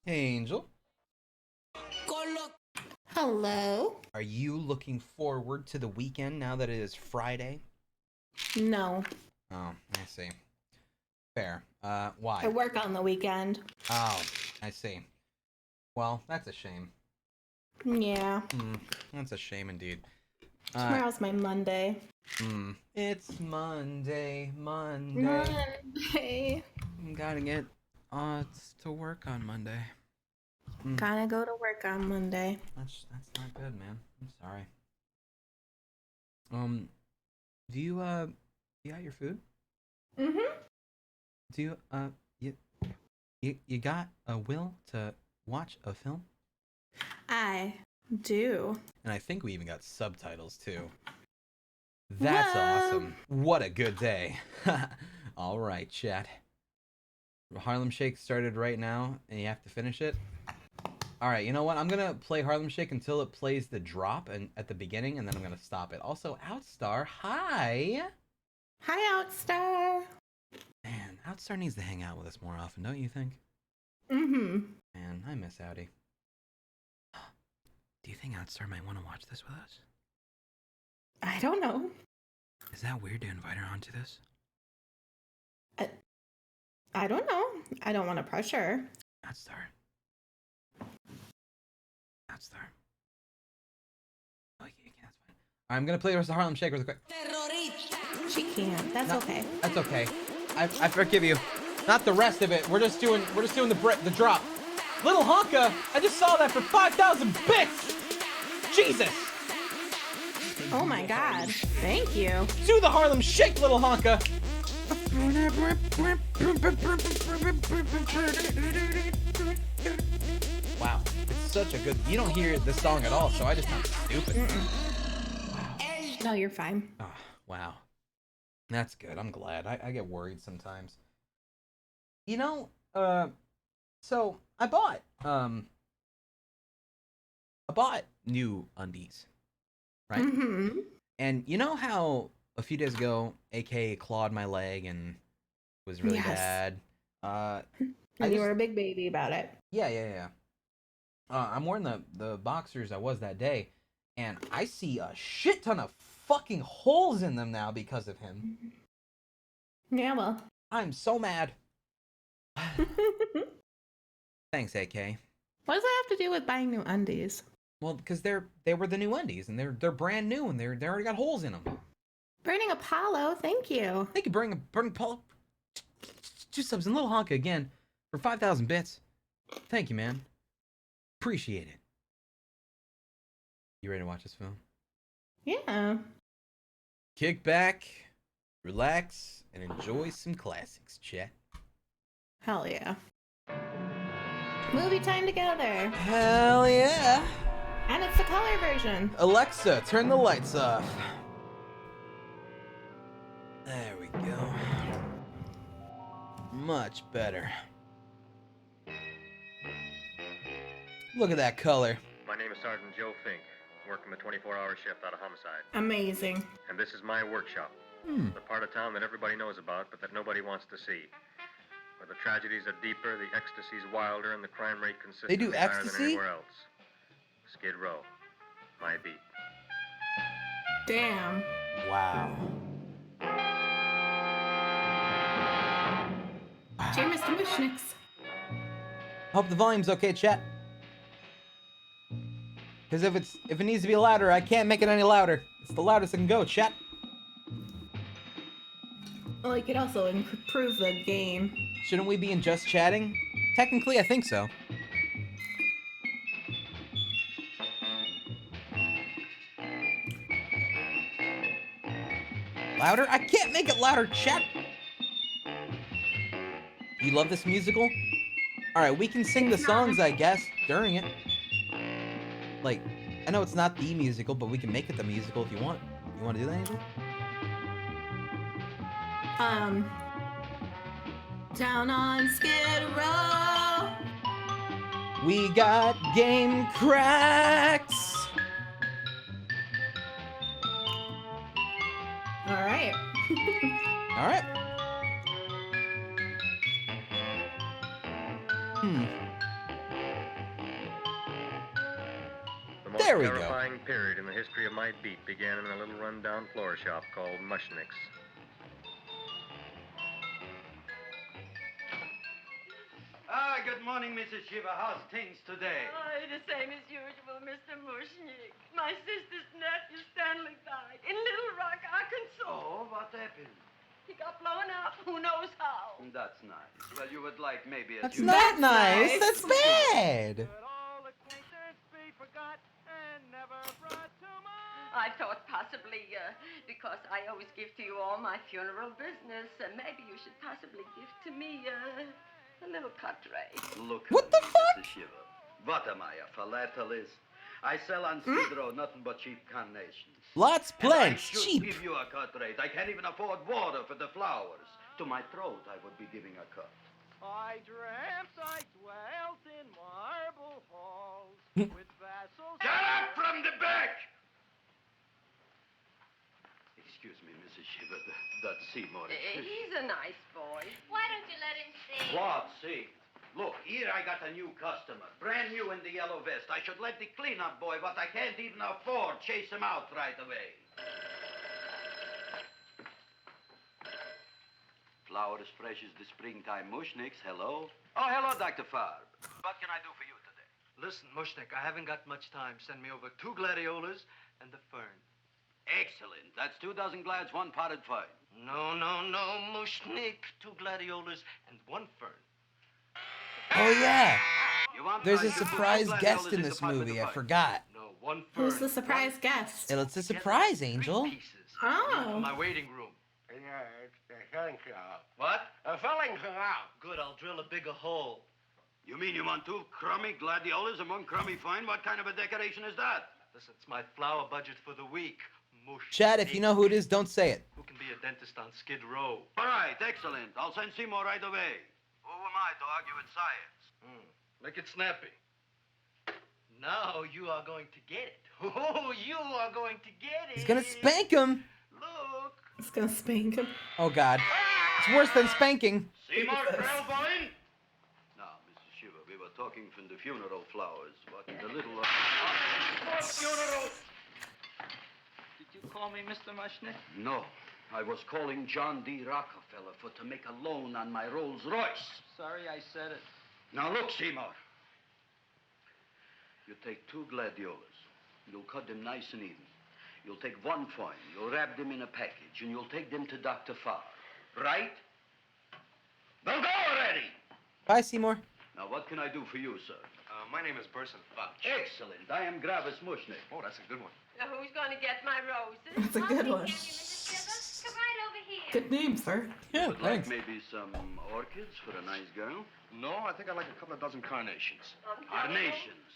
Hey, Angel. Hello. Are you looking forward to the weekend now that it is Friday? No. Oh, I see. Fair. Why? I work on the weekend. Oh, I see. Well, that's a shame. Yeah. That's a shame indeed. Tomorrow's my Monday. It's Monday. Monday. Gotta get to work on Monday. Gotta go to work on Monday. That's not good, man. I'm sorry. Do you got your food? Do you got a will to watch a film? I do. And I think we even got subtitles too. That's awesome. What a good day. All right, chat. Harlem Shake started right now, and you have to finish it. All right, you know what? I'm gonna play Harlem Shake until it plays the drop and at the beginning, and then I'm gonna stop it. Also, Outstar, hi. Hi, Outstar. Man, Outstar needs to hang out with us more often, don't you think? Man, I miss Outie. Do you think Outstar might want to watch this with us? I don't know. Is that weird to invite her onto this? I don't know. I don't want to pressure. Outstar. Oh, you can't. That's fine. I'm gonna play the rest of Harlem Shake really quick. She can't. That's okay. That's okay. I forgive you. Not the rest of it. We're just doing the drop. Little Honka, I just saw that for 5,000 bits. Jesus. Oh my God. Thank you. Do the Harlem Shake, Little Honka. Wow, it's such a good. You don't hear the song at all, so I just sound stupid. Wow. No, you're fine. Oh, wow. That's good. I'm glad. I get worried sometimes. You know, so I bought new undies, right? And you know how a few days ago, AK clawed my leg and was really bad. And you were a big baby about it. Yeah. I'm wearing the boxers I was that day, and I see a shit ton of fucking holes in them now because of him. Yeah, well. I'm so mad. Thanks, AK. What does that have to do with buying new undies? Well, because they were the new undies, and they're brand new, and they already got holes in them. Burning Apollo, thank you. Thank you, Burning Apollo. 2 subs and Little Honka again for 5,000 bits. Thank you, man. Appreciate it. You ready to watch this film? Yeah. Kick back, relax, and enjoy some classics, chat. Hell yeah. Movie time together. Hell yeah. And it's the color version. Alexa, turn the lights off. There we go. Much better. Look at that color. My name is Sergeant Joe Fink, working the 24-hour shift out of homicide. Amazing. And this is my workshop. The part of town that everybody knows about, but that nobody wants to see. Where the tragedies are deeper, the ecstasy's wilder, and the crime rate consistently higher than anywhere else. Skid Row. My beat. Damn. Wow. Dear Mr. Mushniks. Hope the volume's okay, chat. Because if it needs to be louder, I can't make it any louder. It's the loudest it can go, chat. Well, you could also improve the gain. Shouldn't we be in just chatting? Technically, I think so. Louder? I can't make it louder, chat. You love this musical? Alright, we can sing the songs, I guess, during it. Like, I know it's not the musical, but we can make it the musical if you want. You want to do that, Angel? Down on Skid Row. We got game cracks. All right. All right. The most There we go. terrifying period in the history of my beat began in a little rundown floor shop called Mushniks. Good morning, Mrs. Shiva. How's things today? Oh, the same as usual, Mr. Mushnick. My sister's nephew Stanley died in Little Rock, Arkansas. Oh, what happened? He got blown up. Who knows how? That's nice. Well, you would like maybe a That's few... not nice. nice. That's bad. I thought possibly, because I always give to you all my funeral business, maybe you should possibly give to me a little cut rate. Look, What the fuck? Mrs. Shiva. What am I, a philatelist? I sell on Skid Row nothing but cheap carnations. Lots And I plants, should cheap. give you a cut rate. I can't even afford water for the flowers. To my throat, I would be giving a cut. I dreamt I dwelt in marble halls with vassals. Get up from the back! Excuse me, Mrs. Shiva, that's Seymour. He's a nice boy. Why don't you let him sing? What, see? Look, here I got a new customer, brand new in the yellow vest. I should let the cleanup boy, but I can't even afford, chase him out right away. Flower as fresh as the springtime Mushniks, hello? Oh, hello, Dr. Farb. What can I do for you today? Listen, Mushnick, I haven't got much time. Send me over 2 gladiolas and the fern. Excellent. That's 2 dozen glads, 1 potted fern. No, Mushnick. 2 gladiolas and 1 fern. Oh yeah. You want There's a I should put surprise two guest gladiolas in the this pot with movie. the I fern. forgot. No, 1 fern. Who's the surprise guest? It's a surprise, Angel. 3 pieces. Oh. My waiting room. Yeah, it's the filling out. What? A filling out. Good, I'll drill a bigger hole. You mean you want 2 crummy gladiolas and 1 crummy fern? What kind of a decoration is that? Listen, it's my flower budget for the week. Mush. Chad, if you know who it is, don't say it. Who can be a dentist on Skid Row? All right, excellent. I'll send Seymour right away. Who am I to argue with science? Make it snappy. Now you are going to get it. Oh, you are going to get it. He's gonna spank him. Look. It's gonna spank him. Oh God. It's worse than spanking. Seymour Krellboyne? Now, Mrs. Shiva, we were talking from the funeral flowers. What the little... Funeral. Did you call me Mr. Mushnick? No, I was calling John D. Rockefeller to make a loan on my Rolls Royce. Sorry I said it. Now look, Seymour. You take 2 gladiolas. You'll cut them nice and even. You'll take 1 fern. You'll wrap them in a package, and you'll take them to Dr. Farr. Right? Now go already! Bye, Seymour. Now, what can I do for you, sir? My name is Burson Fouch. Excellent. I am Gravis Mushnick. Oh, that's a good one. Who's going to get my roses? That's a good one. Can you, Mrs. Shiva? Come right over here. Good name, sir. Yeah, Would like maybe some orchids for a nice girl? No, I think I'd like a couple of dozen carnations. Carnations.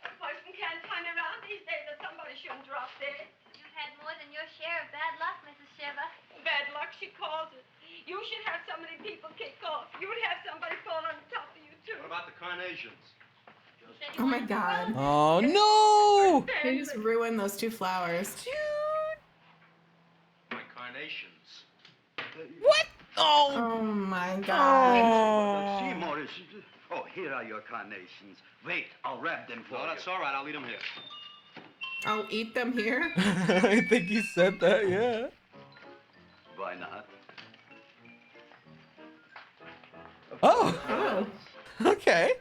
A person can't turn around these days that somebody shouldn't drop dead. You've had more than your share of bad luck, Mrs. Shiva. Bad luck, she calls it. You should have so many people kick off. You would have somebody fall on top of you, too. What about the carnations? Oh my God. Oh no! He just ruined those 2 flowers. My carnations. What? Oh! Oh my God. Oh! Seymour is... Oh, here are your carnations. Wait, I'll wrap them for No, you. that's all right. I'll eat them here. I'll eat them here. I think he said that, yeah. Why not? Oh. Okay.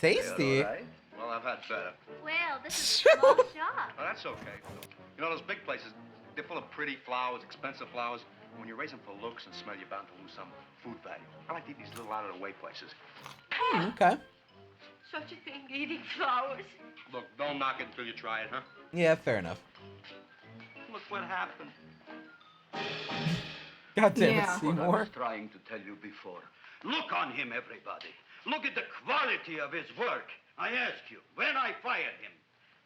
Tasty. All right. Well, I've had better. Well, this is a small shop. Oh, that's okay. You know, those big places, they're full of pretty flowers, expensive flowers. When you raise them for looks and smell, you're bound to lose some food value. I like to eat these little out-of-the-way places. Okay. Such a thing, eating flowers. Look, don't knock it until you try it, huh? Yeah, fair enough. Look what happened. God damn Yeah. it, What I Seymour. was trying to tell you before. Look on him, everybody. Look at the quality of his work. I ask you, when I fired him,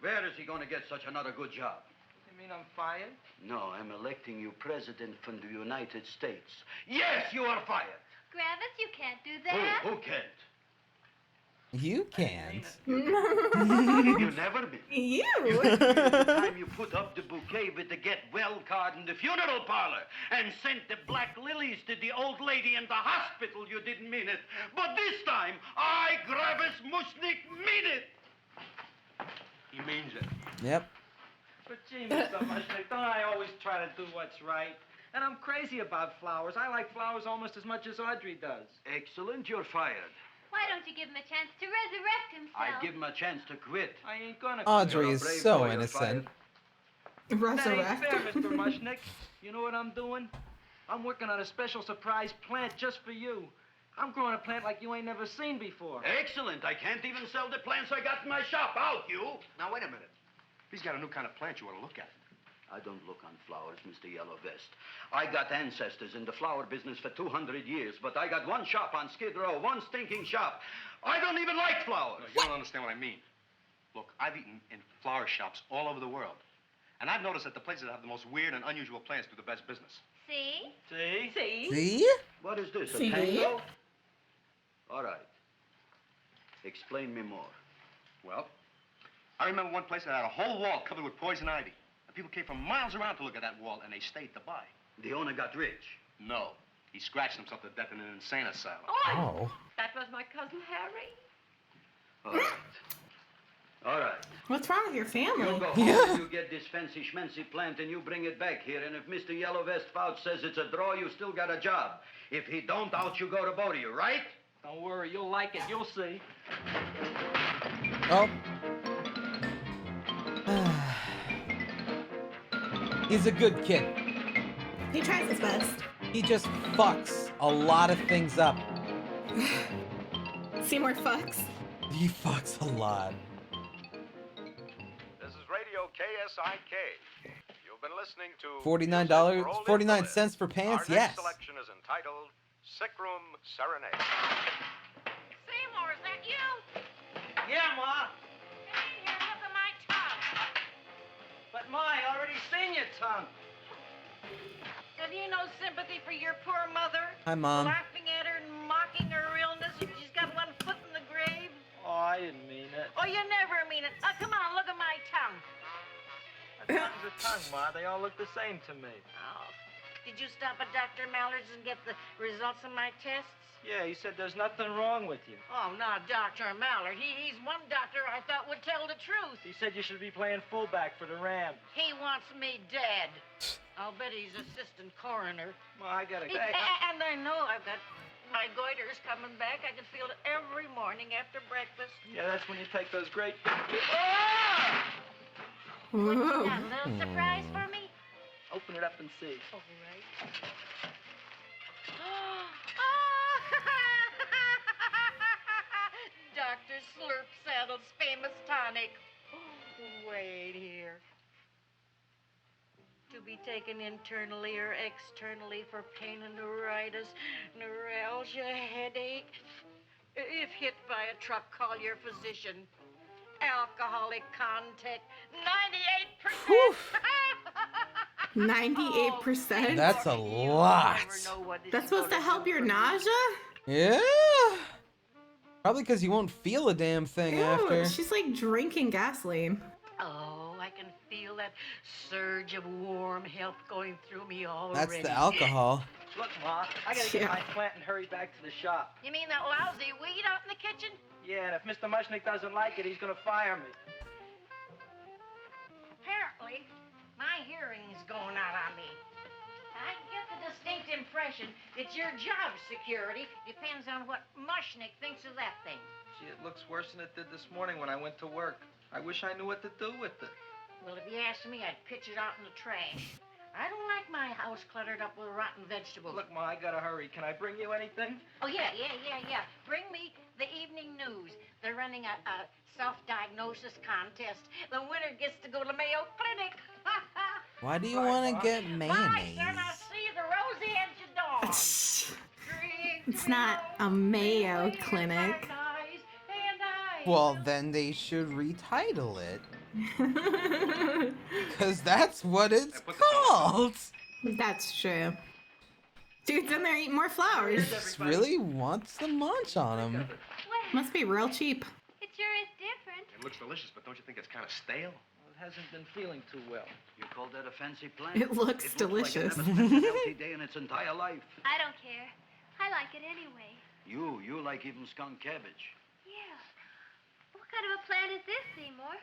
where is he going to get such another good job? You mean I'm fired? No, I'm electing you president from the United States. Yes, you are fired. Gravis, you can't do that. Who can't? You can't. You never been. You. The time you put up the bouquet with the get well card in the funeral parlor and sent the black lilies to the old lady in the hospital, you didn't mean it. But this time, I, Gravis Mushnik, mean it. He means it. Yep. But gee, Mr. Mushnick, don't I always try to do what's right? And I'm crazy about flowers. I like flowers almost as much as Audrey does. Excellent, you're fired. Why don't you give him a chance to resurrect himself? I give him a chance to quit. I ain't gonna Audrey You're a is brave so boy, you're innocent. fired. That ain't Resurrect. fair, Mr. Mushnick. You know what I'm doing? I'm working on a special surprise plant just for you. I'm growing a plant like you ain't never seen before. Excellent. I can't even sell the plants I got in my shop. Out, you. Now, wait a minute. He's got a new kind of plant you ought to look at. I don't look on flowers, Mr. Yellow Vest. I got ancestors in the flower business for 200 years, but I got one shop on Skid Row, one stinking shop. I don't even like flowers. No, you don't understand what I mean. Look, I've eaten in flower shops all over the world. And I've noticed that the places that have the most weird and unusual plants do the best business. See? See? See? See? What is this, a See? tango? All right. Explain me more. Well, I remember one place that had a whole wall covered with poison ivy. And people came from miles around to look at that wall, and they stayed to buy. The owner got rich. No. He scratched himself to death in an insane asylum. Oh. That was my cousin Harry. All right. All right. What's wrong with your You family? go home, you get this fancy schmancy plant, and you bring it back here. And if Mr. Yellow Vest Fouch says it's a draw, you still got a job. If he don't, out you go to both of you, right? Don't worry, you'll like it. You'll see. Oh. He's a good kid. He tries his best. He just fucks a lot of things up. Seymour fucks. He fucks a lot. This is Radio KSIK. You've been listening to $49, Music for Old 49 Invalids. cents for pants, Our yes. next selection is entitled Sick Room Serenade. Seymour, is that you? Yeah, Ma. Come in here, look at my tongue. But Ma, I already seen your tongue. Have you no sympathy for your poor mother? Hi, Mom. Laughing at her and mocking her illness, and she's got one foot in the grave. Oh, I didn't mean it. Oh, you never mean it. Come on, look at my tongue. A tongue's a tongue, Ma. They all look the same to me. Oh, did you stop at Dr. Mallard's and get the results of my tests? Yeah, he said there's nothing wrong with you. Oh, not Dr. Mallard. He's one doctor I thought would tell the truth. He said you should be playing fullback for the Rams. He wants me dead. I'll bet he's assistant coroner. Ma, I gotta go. And I know I've got my goiters coming back. I can feel it every morning after breakfast. Yeah, that's when you take those great... Whoa. Got a little surprise for me? Open it up and see. All right. Dr. Slurp Saddle's famous tonic. Wait here. To be taken internally or externally for pain and neuritis, neuralgia, headache. If hit by a truck, call your physician. Alcoholic contact, 98%. 98%? That's a lot. That's supposed to help your nausea? Yeah. Probably because you won't feel a damn thing Ew, after. she's like drinking gasoline. Oh, I can feel that surge of warm health going through me already. That's the alcohol. Look, Ma, I gotta get my plant and hurry back to the shop. You mean that lousy weed out in the kitchen? Yeah, and if Mr. Mushnick doesn't like it, he's gonna fire me. Apparently, my hearing's going out on me. I get the distinct impression that your job security depends on what Mushnick thinks of that thing. Gee, it looks worse than it did this morning when I went to work. I wish I knew what to do with it. Well, if you asked me, I'd pitch it out in the trash. I don't like my house cluttered up with rotten vegetables. Look, Ma, I gotta hurry. Can I bring you anything? Oh, yeah. Bring me the evening news. They're running a self-diagnosis contest. The winner gets to go to Mayo Clinic. Why do you want to get mayonnaise? Bye, son. I'll see you the rosy edge of dawn. It's not a Mayo Clinic. Well, then they should retitle it. Because that's what it's called. That's true. Dude's in there eating more flowers. Just really wants the munch on him. Well, Must be real cheap. it sure is different. It looks delicious, but don't you think it's kind of stale? Well, it hasn't been feeling too well. You call that a fancy plant? It looks delicious. Like it never spent a healthy day in its entire life. I don't care. I like it anyway. You like even skunk cabbage. Yeah. What kind of a plant is this, Seymour?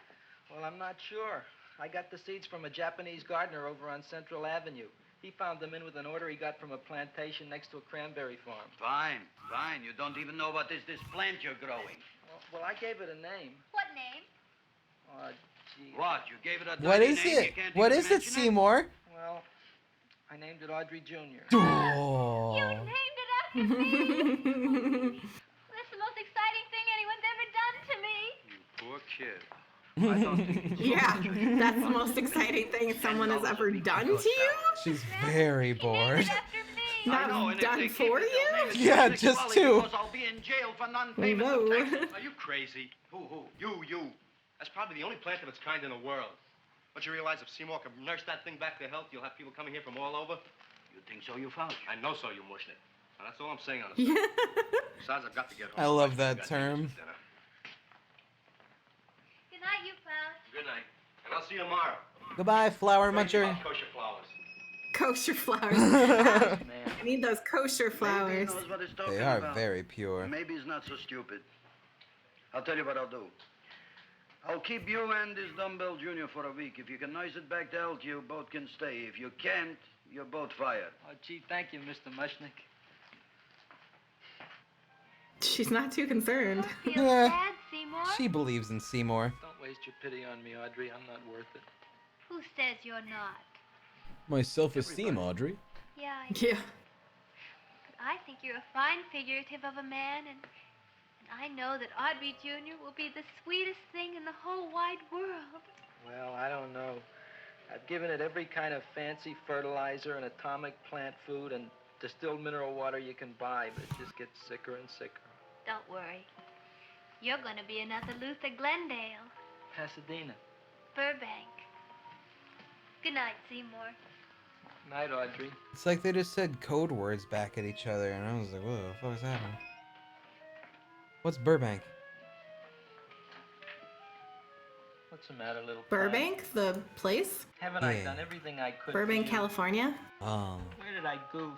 Well, I'm not sure. I got the seeds from a Japanese gardener over on Central Avenue. He found them in with an order he got from a plantation next to a cranberry farm. Fine. You don't even know what is this plant you're growing. Well, I gave it a name. What name? Oh, gee. What? You gave it a What dirty is name? it? You can't What even is it, mention Seymour? Well, I named it Audrey Jr. Oh. You named it after me. That's the most exciting thing anyone's ever done to me. Poor kid. I don't think it's Yeah, that's the most exciting thing someone has ever done to you? She's very bored. After me. I know, Not and if done they keep for it, they'll you? name it Yeah, Six just Folly two. Because I'll be in jail for non-payment of Whoa. taxes. Are you crazy? Who? You. That's probably the only plant of its kind in the world. Don't you realize if Seymour could nurse that thing back to health, you'll have people coming here from all over? You think so, you found? I know so, you mushnick. Now, that's all I'm saying on it. Yeah. Besides, I've got to get home. I love I've that got term. dinner. Good night, you pal. Good night. And I'll see you tomorrow. Goodbye, flower Crazy muncher. about kosher flowers. Kosher flowers. Man. I need those kosher Maybe flowers. he knows what he's talking They are about. very pure. Maybe he's not so stupid. I'll tell you what I'll do. I'll keep you and this dumbbell junior for a week. If you can nurse it back to health, you both can stay. If you can't, you're both fired. Oh, gee, thank you, Mr. Mushnick. She's not too concerned. Don't feel Yeah. sad, Seymour. She believes in Seymour. Don't waste your pity on me, Audrey. I'm not worth it. Who says you're not? My self-esteem, Audrey. Yeah, Yeah. but I think you're a fine figurative of a man, and I know that Audrey Jr. will be the sweetest thing in the whole wide world. Well, I don't know. I've given it every kind of fancy fertilizer and atomic plant food and distilled mineral water you can buy, but it just gets sicker and sicker. Don't worry. You're going to be another Luther Glendale, Pasadena. Burbank. Good night, Seymour. Night, Audrey. It's like they just said code words back at each other, and I was like, what the fuck is happening? What's Burbank? What's the matter, little pal? Burbank, the place? Haven't I Yeah. done everything I could Burbank, for you? California? Oh, Where did I goof?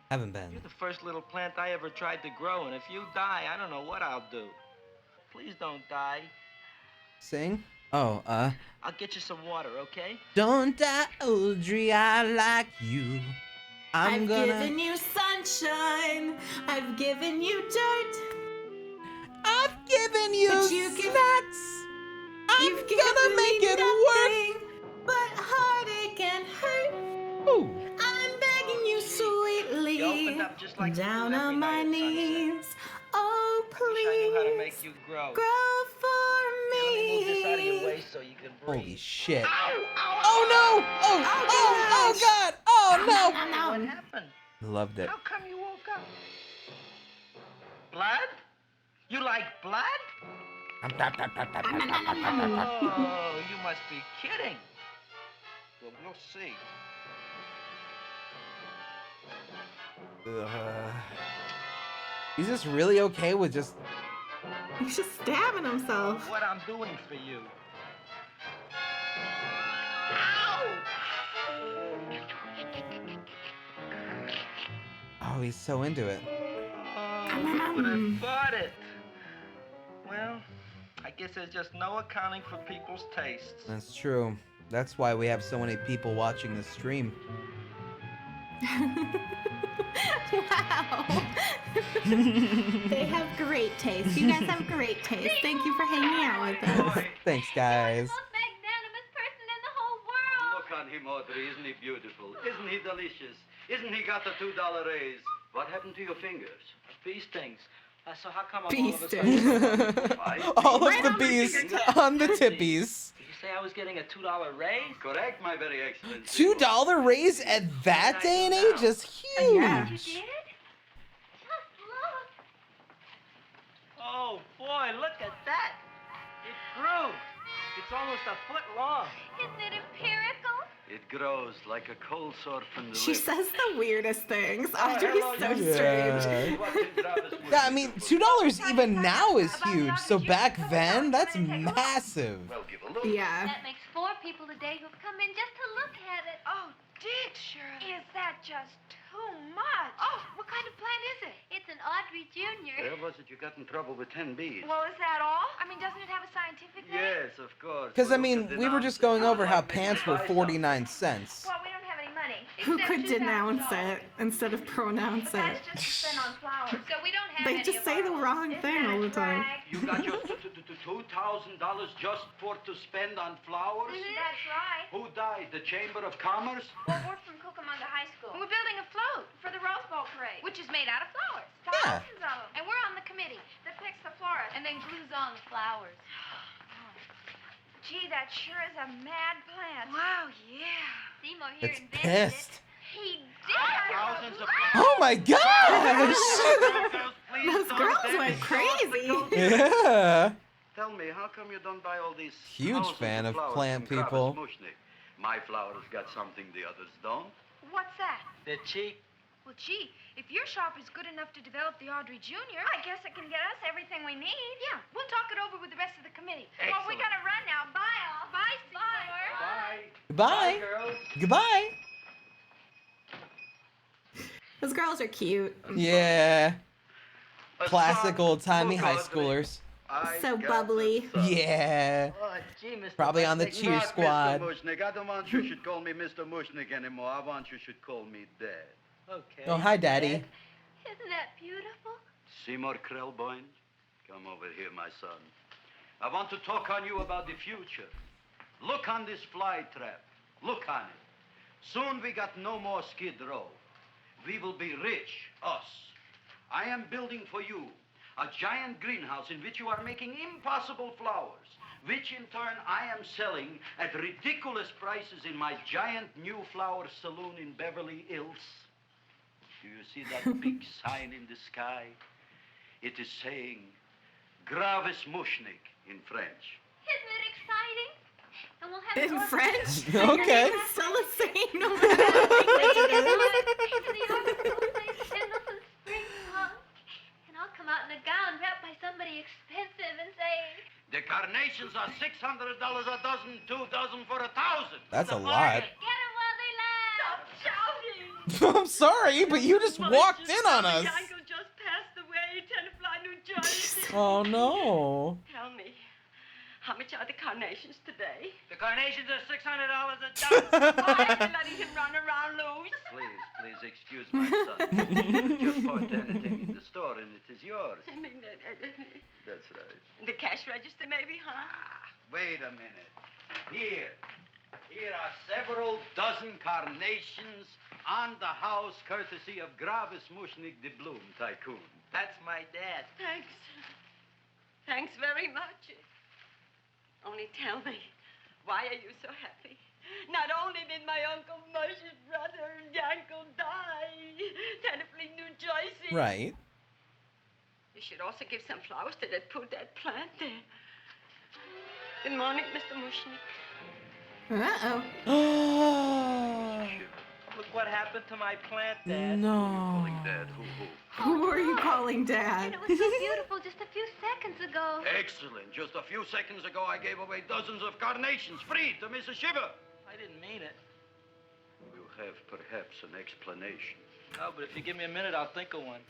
haven't been. You're the first little plant I ever tried to grow, and if you die, I don't know what I'll do. Please don't die. Sing? Oh, I'll get you some water, okay? don't die, Audrey, I like you. I'm gonna... given you sunshine. I've given you dirt. I've given you But you give- snacks. I'm You've gonna given make me it nothing but heartache and hurt. work. Ooh. I'm begging you sweetly. You opened up just like you down do every on my night at sunset. knees. Oh, Wish I knew how to please. make you grow. Grow for Here, let me move this out of your me. way so you can breathe. Holy shit. Ow, Oh no! Oh gosh. god! Oh no! What No. happened? Loved it. How come you woke up? Blood? You like blood? Oh, you must be kidding. Well, we'll see. He's just really okay with just... He's just stabbing himself. What I'm doing for you. Oh, he's so into it. Oh, who would have thought it? Well, I guess there's just no accounting for people's tastes. That's true. That's why we have so many people watching this stream. Wow. They have great taste. You guys have great taste. Thank you for hanging out with us. Thanks, guys. Most magnanimous person in the whole world. Look on him, Audrey. Isn't he beautiful? Isn't he delicious? Isn't he got the $2 raise? What happened to your fingers? Bee stings. So how come I'm Bee all of a stings. sudden... All Right of the on the bees ticket. on the tippies. Did you say I was getting a $2 raise? Correct, my very excellent. $2 raise at that day and age is huge. Yeah. You did? Just look. Oh, boy, look at that. It grew. It's almost a foot long. Isn't it empirical? It grows like a cold sore from the She lips. says the weirdest things. Audrey's so Yeah. strange. Yeah, I mean, $2 even now is huge. So back then, that's massive. Well, give a look. Yeah. That makes 4 people today who've come in just to look at it. Oh, Dick, Shirley. Is that just too much? Oh, what kind of plant is it? It's an Audrey Jr. Where was it you got in trouble with 10 bees? Well, is that all? I mean, doesn't it have a scientific name? Yes, of course. Because, I Well, mean, look at we the were just nonsense. going over how I'd make pants you were buy 49 cents. Well, we don't have any money. Who except could denounce $2,000. it instead of pronounce But it? that's just to spend on flowers. So we don't have They any just of say our the own. wrong Isn't thing that all a the time. drag? You got your $2,000 just to spend on flowers? That's right. Who died? The Chamber of Commerce? Well, we're from Cucamonga High School. We're building a float for the Rose Bowl parade, which is made out of flowers. Yeah. Thousands of them. And we're on the committee that picks the florist and then glues on the flowers. Gee, that sure is a mad plant. Wow, yeah. Seymour here It's invented pissed. it. He did. Thousands of Oh my gosh! Those girls went crazy. Yeah. Tell me, how come you don't buy all these Huge thousands fan of flowers plant from Kravis people. Mushnik? My flowers got something the others don't. What's that? They're cheap. Well, gee, if your shop is good enough to develop the Audrey Jr., I guess it can get us everything we need. Yeah, we'll talk it over with the rest of the committee. Well, we Excellent. gotta run now. Bye, all. Bye, Seymour. Bye. Goodbye. girls. Goodbye. Those girls are cute. Yeah. A Classic son, old-timey look, high Audrey, schoolers. I So got a bubbly. son. Yeah. Oh, gee, Mr. Probably on the Mushnick. cheer Not squad. Mr. Mushnik. I don't want you should call me Mr. Mushnik anymore. I want you should call me Dad. Okay. Oh, hi, Daddy. Isn't that beautiful? Seymour Krellboyne, come over here, my son. I want to talk on you about the future. Look on this fly trap. Look on it. Soon we got no more Skid Row. We will be rich, us. I am building for you a giant greenhouse in which you are making impossible flowers, which in turn I am selling at ridiculous prices in my giant new flower saloon in Beverly Hills. Do you see that big sign in the sky? It is saying Gravis Mushnik in French. Isn't it exciting? And we'll have In an French? Okay. Your name is still the same no matter And I'll come out in a gown wrapped by somebody expensive and say, The carnations are $600 a dozen, 2 dozen for 1,000. That's a lot. get 'em while they last. Shouting. I'm sorry, but you just walked in on us. Uncle just passed away, Tenafly, New Jersey. Oh no. Tell me, how much are the carnations today? The carnations are $600 a dozen. Why are you letting him run around loose? Please excuse my son. Just point to anything in the store and it is yours. I mean, That's right. the cash register, maybe, huh? Wait a minute. Here are several dozen carnations on the house courtesy of Gravis Mushnik, the Bloom Tycoon. That's my dad. Thanks. Thanks very much. Only tell me, why are you so happy? Not only did my Uncle Mush's brother, Yankel, die, Tenafly, New Jersey. Right. You should also give some flowers to that put that plant there. Good morning, Mr. Mushnik. Uh-oh. Look what happened to my plant, Dad. No. Calling Dad, who? Who are you calling And Dad? it was so beautiful just a few seconds ago. Excellent. Just a few seconds ago, I gave away dozens of carnations free to Mrs. Shiver. I didn't mean it. You have perhaps an explanation. No, but if you give me a minute, I'll think of one.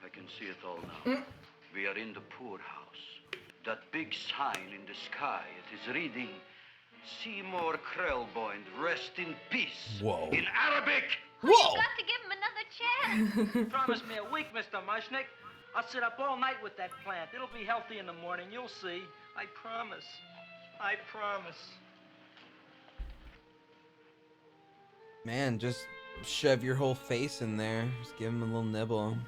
I can see it all now. We are in the poorhouse. That big sign in the sky, it is reading, Seymour Krelboyne, rest in peace. Whoa. In Arabic. Whoa! You got to give him another chance. Promise me a week, Mr. Mushnick. I'll sit up all night with that plant. It'll be healthy in the morning. You'll see. I promise. I promise. Man, just shove your whole face in there. Just give him a little nibble.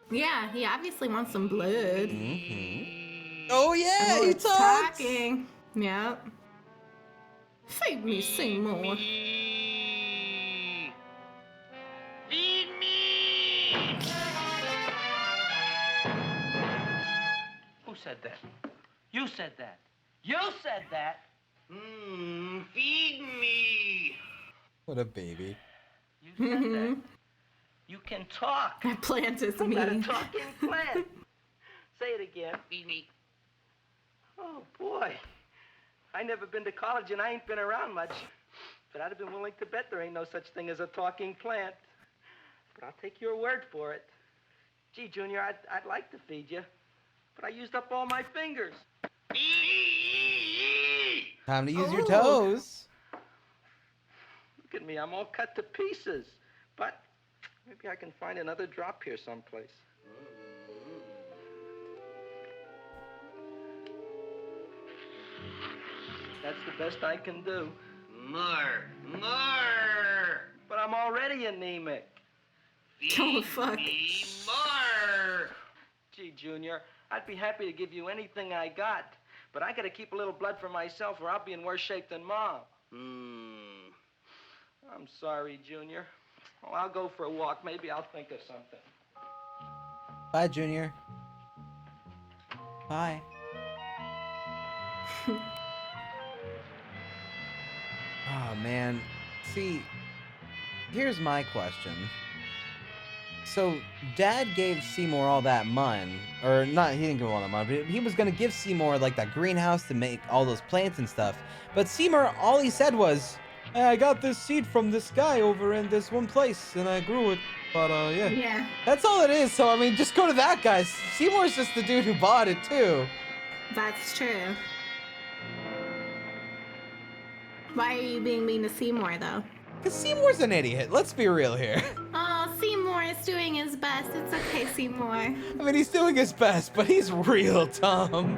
Yeah, he obviously wants some blood. Mm-hmm. Oh yeah, Oh, he it's talks. talking. Yep. Feed me, Seymour. Feed me! Who said that? You said that. You said that. Feed me! What a baby. You said that. You can talk. That plant is You me. got a talking plant. Say it again. Feed me. Oh, boy. I never been to college and I ain't been around much. But I'd have been willing to bet there ain't no such thing as a talking plant. But I'll take your word for it. Gee, Junior, I'd like to feed you. But I used up all my fingers. Time to use your toes. Look at me, I'm all cut to pieces. But maybe I can find another drop here someplace. That's the best I can do. More. But I'm already anemic. Oh, fuck. Me more. Gee, Junior, I'd be happy to give you anything I got. But I gotta keep a little blood for myself or I'll be in worse shape than Mom. I'm sorry, Junior. Oh, I'll go for a walk. Maybe I'll think of something. Bye, Junior. Bye. Oh, man. See, here's my question. So, Dad gave Seymour all that money. Or, not, he didn't give him all that money, but he was going to give Seymour, like, that greenhouse to make all those plants and stuff. But Seymour, all he said was, hey, I got this seed from this guy over in this one place, and I grew it. But, yeah. Yeah. That's all it is, so, I mean, just go to that guy. Seymour's just the dude who bought it, too. That's true. Why are you being mean to Seymour, though? Because Seymour's an idiot. Let's be real here. Oh, Seymour is doing his best. It's okay, Seymour. I mean, he's doing his best, but he's real dumb.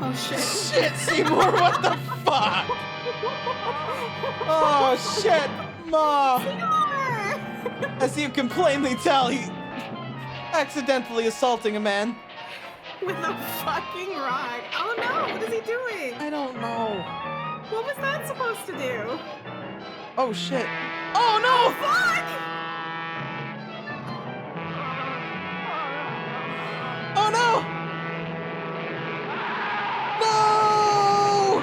Oh, shit. Shit, Seymour, what the fuck? Oh, shit, Ma. Seymour! As you can plainly tell, he accidentally assaulting a man. With a fucking rod. Oh, no. What is he doing? I don't know. What was that supposed to do? Oh, shit. Oh, no! Fuck! Oh, no! No!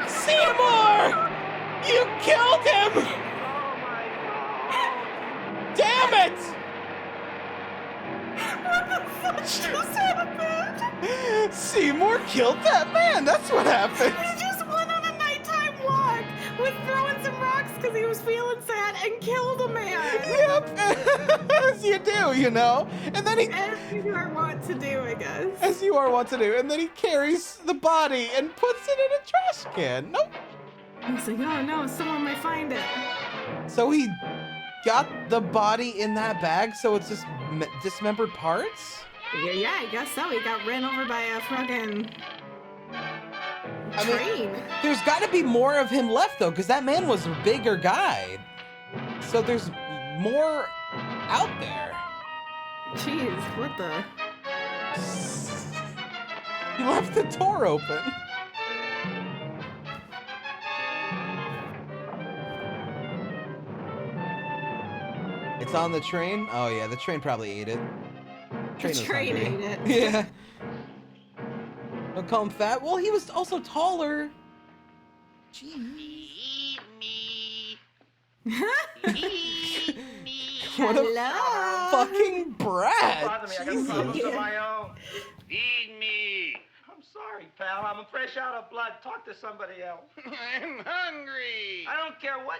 Seymour! You killed him! Damn it! What the fuck just happened? Seymour killed that man. That's what happened. He just went on a nighttime walk with throwing some rocks because he was feeling sad and killed a man. Yep. As you do, you know. And then he... As you are wont to do, I guess. As you are wont to do. And then he carries the body and puts it in a trash can. Nope. He's like, oh no, someone might find it. So he got the body in that bag, so it's just dismembered parts? Yeah, I guess so. He got ran over by a fucking train. There's got to be more of him left, though, because that man was a bigger guy. So there's more out there. Jeez, what the? He left the door open. It's on the train? Oh, yeah, the train probably ate it. The train ate it. Yeah. Don't call him fat. Well, he was also taller. Jeez. Eat me. What a Hello? fucking brat. Bother me. I got problems of my own. Feed me. I'm sorry, pal. I'm fresh out of blood. Talk to somebody else. I'm hungry. I don't care what